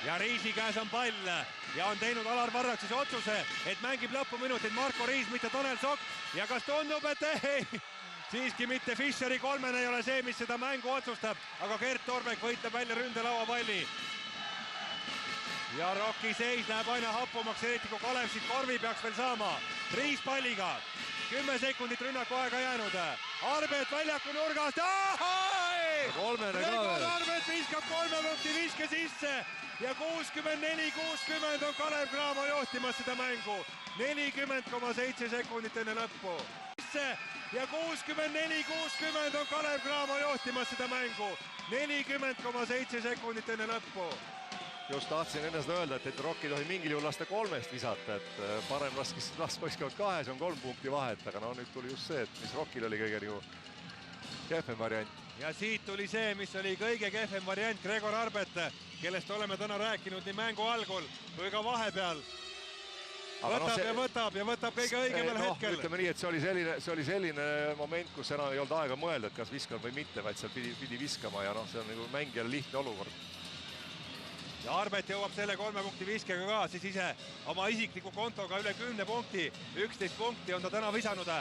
ja Riisi käes on pall ja on teinud Alar Varrak siis otsuse, et mängib lõpuminutid Marko Riis, mitte Tanel Sokk ja kas tundub, et ei, siiski mitte Fischeri kolmene ei ole see, mis seda mängu otsustab, aga Gert Torbek võitleb välja ründelaua palli. Ja Rocki seis läheb aina happumaks, eriti kui Kalev siit korvi peaks veel saama. Riis palliga, 10 sekundit rünnaku aega jäänud. Arbet väljaku nurgast, Gregor Arbet viskab 3 punkti viske sisse ja 64-60 on Kalev Cramo juhtimas seda mängu. 40,7 sekundit enne lõppu. Ja 64-60 on Kalev Cramo juhtimas seda mängu. 40,7 sekundit enne lõppu. Just tahtsin enne seda öelda, et Rocki ei tohi mingil juhul lasta 3-st visata, et parem laskavad 2, see on 3 punkti vahet, aga no nüüd tuli just see, et mis Rockil oli kõige nagu kehvem variant. Ja siit tuli see, mis oli kõige kehvem variant, Gregor Arbet, kellest oleme täna rääkinud nii mängu algul kui ka vahepeal. Võtab ja võtab kõige õigemal hetkel. Ütleme nii, et see oli selline moment, kus enam ei olnud aega mõelda, et kas viskan või mitte, vaid seal pidi viskama ja see on nagu mängijal lihtne olukord. Ja Arbet jõuab selle 3 punkti viskega ka, siis ise oma isikliku kontoga üle 10 punkti, 11 punkti on ta täna visanud.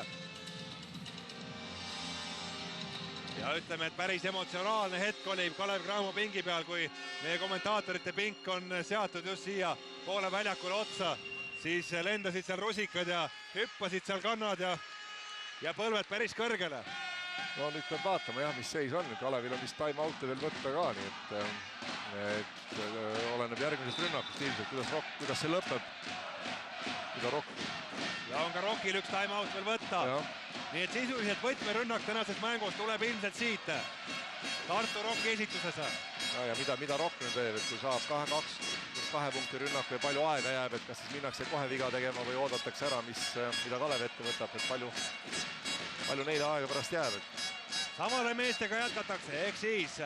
Ja ütleme, et päris emotsionaalne hetk oli Kalev Cramo pingi peal, kui meie kommentaatorite pink on seatud just siia poole väljakule otsa, siis lendasid seal rusikad ja hüppasid seal kannad ja põlved päris kõrgele. No nüüd peab vaatama jah, mis seis on, Kalevil on vist time-out'e veel võtta ka, nii et oleneb järgmisest rünnakust ilmselt, kuidas see lõpeb. Ja on ka Rockil üks time-out veel võtta. Nii et sisuliselt võtmerünnak tänases mängus tuleb ilmselt siit. Tartu Rocki esituses. Ja mida Rock nüüd teeb, et kui saab 2 punkti rünnak või palju aega jääb, et kas siis minnakse kohe viga tegema või oodatakse ära, mida Kalev ette võtab, et palju neile aega pärast jääb. Samale meestega jätkatakse, ehk siis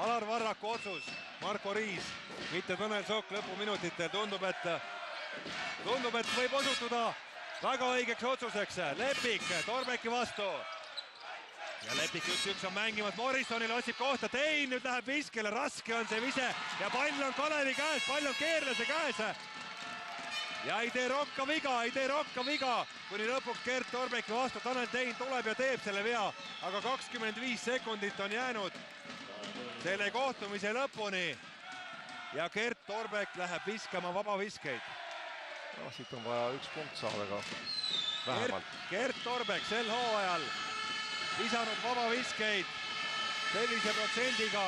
Alar Varraku otsus, Marko Riis, mitte Tanel Sokk lõpuminutitel. Tundub, et võib osutuda väga õigeks otsuseks. Lepik Torbeki vastu. Ja Lepik 1-1 on mängimas Morrisonile, otsib kohta. Tein nüüd läheb viskele, raske on see vise ja pall on Kalevi käes, pall on keerlase käes. Ja ei tee Rokka viga, kuni lõpuks Gert Torbeki vastu. Tanel Tein tuleb ja teeb selle vea, aga 25 sekundit on jäänud selle kohtumise lõpuni. Ja Gert Torbek läheb viskama vabaviskeid. No, siit on vaja 1 punkt saada ka vähemalt. Gert Torbek sel hooajal visanud vabaviskeid sellise protsendiga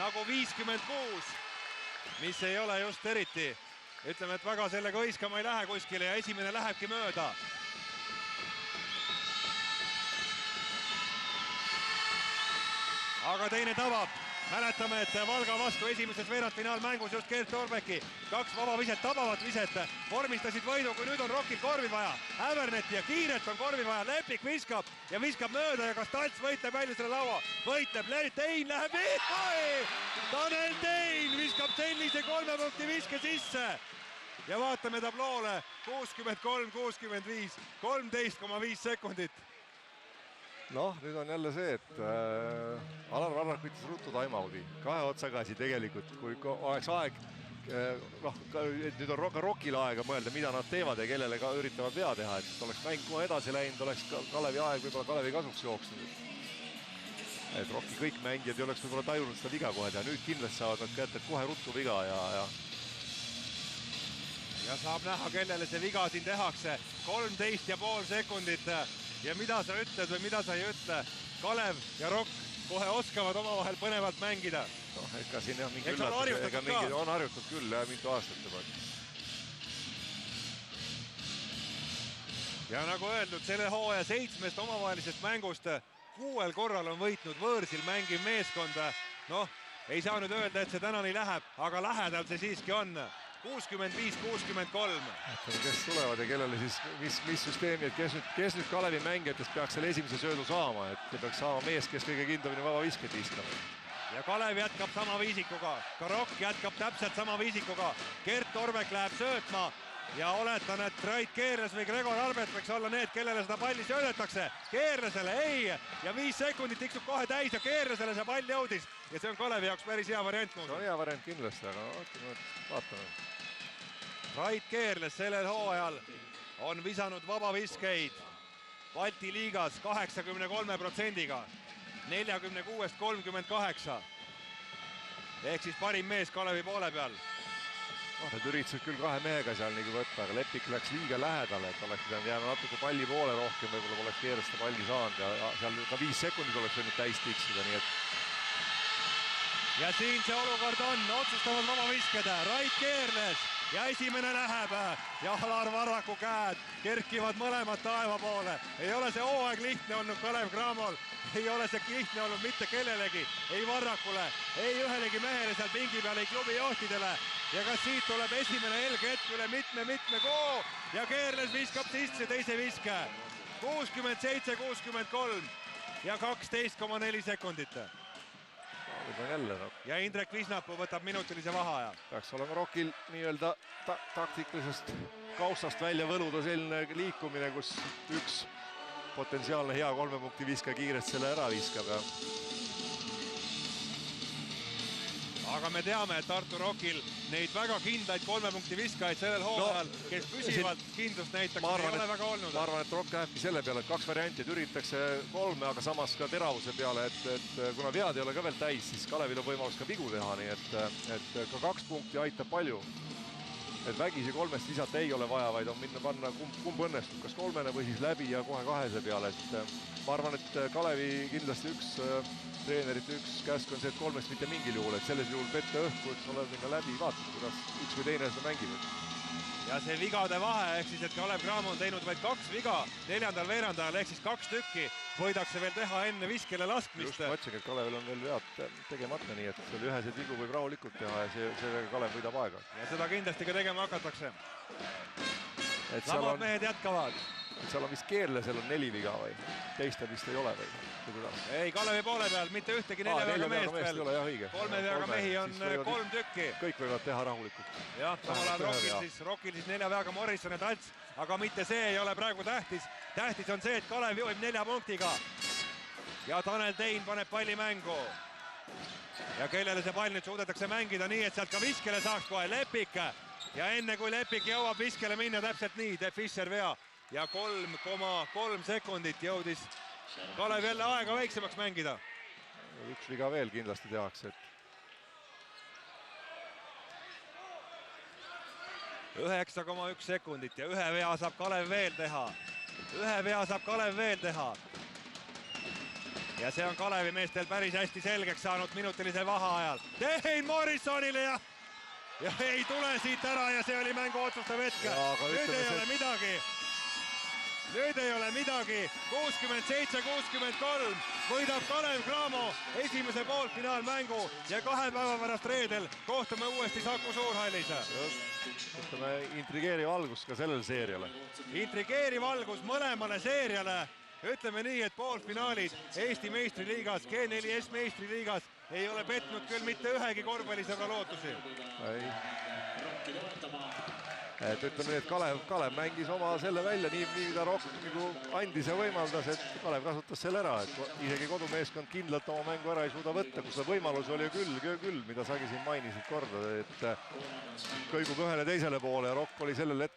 nagu 56, mis ei ole just eriti. Ütleme, et väga sellega hõiskama ei lähe kuskile ja esimene lähebki mööda. Aga teine tabab. Mäletame, et Valga vastu esimeses veerandfinaalmängus just Gert Torbeki 2 vabaviset, tabavat viset vormistasid võidu, kui nüüd on Rockil korvi vaja. Hävernet ja kiirelt on korvi vaja. Lepik viskab ja viskab mööda ja kas Talts võitleb välja selle laua? Võitleb, Tein läheb Tanel Tein viskab sellise 3 punkti viske sisse. Ja vaatame tabloole 63-65, 13,5 sekundit. Noh, nüüd on jälle see, et Alar Varrak võttis ruttu time-out'i 2 otsagasi tegelikult, kui oleks aeg, nüüd on ka Rockil aega mõelda, mida nad teevad ja kellele ka üritavad vea teha, et oleks mäng kohe edasi läinud, oleks Kalevi aeg võib-olla Kalevi kasuks jooksnud. Et Rocki kõik mängijad ei oleks võib-olla tajunud seda viga kohe teha, nüüd kindlasti saavad nad kätte kohe ruttu viga ja saab näha, kellele see viga siin tehakse. 13,5 sekundit. Ja mida sa ütled või mida sa ei ütle, Kalev ja Rock kohe oskavad omavahel põnevalt mängida. Noh, ega siin jah mingi üllatus, on harjutatud küll ja mitu aastat juba. Ja nagu öeldud, selle hooaja 7 omavahelisest mängust 6 korral on võitnud võõrsil mängiv meeskond. Noh, ei saa nüüd öelda, et see täna nii läheb, aga lähedal see siiski on. 65-63. Kes tulevad ja kellele siis, mis süsteemi, et kes nüüd Kalevi mängijatest peaks selle esimese söödu saama, et peaks saama mees, kes kõige kindlamini vabaviskeid viskab. Ja Kalev jätkab sama viisikuga, ka Rock jätkab täpselt sama viisikuga. Gert Torbek läheb söötma ja oletan, et Rait Keerles või Gregor Albert võiks olla need, kellele seda palli söödetakse. Keerlesele ei ja 5 sekundit tiksub kohe täis ja Keerlesele see pall jõudis ja see on Kalevi jaoks päris hea variant. See on hea variant kindlasti, aga vaatame. Rait Keerles sellel hooajal on visanud vabaviskeid Balti liigas 83%-ga, 46-38. Ehk siis parim mees Kalevi poole peal. Nad üritasid küll 2 mehega seal nagu võtta, aga Lepik läks liiga lähedale, et oleks pidanud jääma natuke palli poole rohkem, võib-olla poleks Keerles seda palli saanud ja seal ka 5 sekundit oleks võinud täis tiksuda, nii et. Ja siin see olukord on, otsustavad vabavisked, Rait Keerles ja esimene läheb ja Alar Varraku käed kerkivad mõlemad taeva poole. Ei ole see hooaeg lihtne olnud Kalev Cramol, ei ole see lihtne olnud mitte kellelegi, ei Varrakule, ei ühelegi mehele seal pingi peal, ei klubi johtidele. Ja kas siit tuleb esimene helge hetk üle mitme koo ja Keerles viskab sisse teise viske. 67-63 ja 12,4 sekundit. Ja Indrek Visnapuu võtab minutilise vaheaja. Peaks olema Rokil nii-öelda taktikalisest kaustast välja võluda selline liikumine, kus üks potentsiaalne hea 3 punkti viska kiiresti selle ära viskab. Aga me teame, et Tartu Rokil neid väga kindlaid 3 punkti viskajaid sellel hooajal, kes püsivalt kindlust näitaks, ei ole väga olnud. Ma arvan, et Rokk lähebki selle peale, et 2 varianti, et üritatakse 3, aga samas ka teravuse peale, et kuna vead ei ole ka veel täis, siis Kalevil on võimalus ka vigu teha, nii et ka 2 punkti aitab palju. Et vägisi 3-st lisata ei ole vaja, vaid on minna panna kumb õnnestub, kas 3 või siis läbi ja kohe 2 peale. Ma arvan, et Kalevi kindlasti üks treenerite üks käsk on see, et 3-st mitte mingil juhul, et selles juhul pette õhku, et ole minna läbi, vaatame, kuidas üks või teine seda mängib. Ja see vigade vahe, ehk siis, et Kalev Cramo on teinud vaid 2 viga 4. veerandajal, ehk siis 2 tükki võidakse veel teha enne viskele laskmist. Just mõtlesin, et Kalevil on veel vead tegemata, nii et seal üheseid vigu võib rahulikult teha ja see Kalev võidab aega. Ja seda kindlasti ka tegema hakatakse. Samad mehed jätkavad. Seal on vist Keerlesel on 4 viga või? Teistel vist ei ole või? Ei, Kalevi poole peal, mitte ühtegi 4 veaga meest veel. 3 veaga mehi on 3 tükki. Kõik võivad teha rahulikult. Jah, samal ajal Rokil siis 4 veaga Morrison ja Talts, aga mitte see ei ole praegu tähtis. Tähtis on see, et Kalev juhib 4 punktiga. Ja Tanel Tein paneb palli mängu. Ja kellele see pall nüüd suudetakse mängida nii, et sealt ka viskele saaks kohe Lepik. Ja enne kui Lepik jõuab viskele minna täpselt nii, teeb Fischer vea. Ja 3,3 sekundit jõudis Kalev jälle aega väiksemaks mängida. Üks viga veel kindlasti tehakse. 9,1 sekundit ja 1 vea saab Kalev veel teha. 1 vea saab Kalev veel teha. Ja see on Kalevi meestel päris hästi selgeks saanud minutilisel vaheajal. Tein Morrisonile ja ei tule siit ära ja see oli mängu otsustav hetk. Nüüd ei ole midagi. Nüüd ei ole midagi, 67-63 võidab Kalev Cramo esimese poolfinaalmängu ja 2 päeva pärast reedel kohtume uuesti Saku Suurhallis. Ütleme intrigeeriv algus ka sellel seeriale. Intrigeeriv algus mõlemale seeriale. Ütleme nii, et poolfinaalid Eesti meistriliigas, G4S meistriliigas ei ole petnud küll mitte ühegi korvpallisõbra lootusi. Ei. Et ütleme nii, et Kalev mängis oma selle välja nii mida rohkem nagu andis ja võimaldas, et Kalev kasutas selle ära, et isegi kodumeeskond kindlalt oma mängu ära ei suuda võtta, kus see võimalus oli küll, mida sagi siin mainisid korda, et kõigub ühele teisele poole ja Rokk oli sellel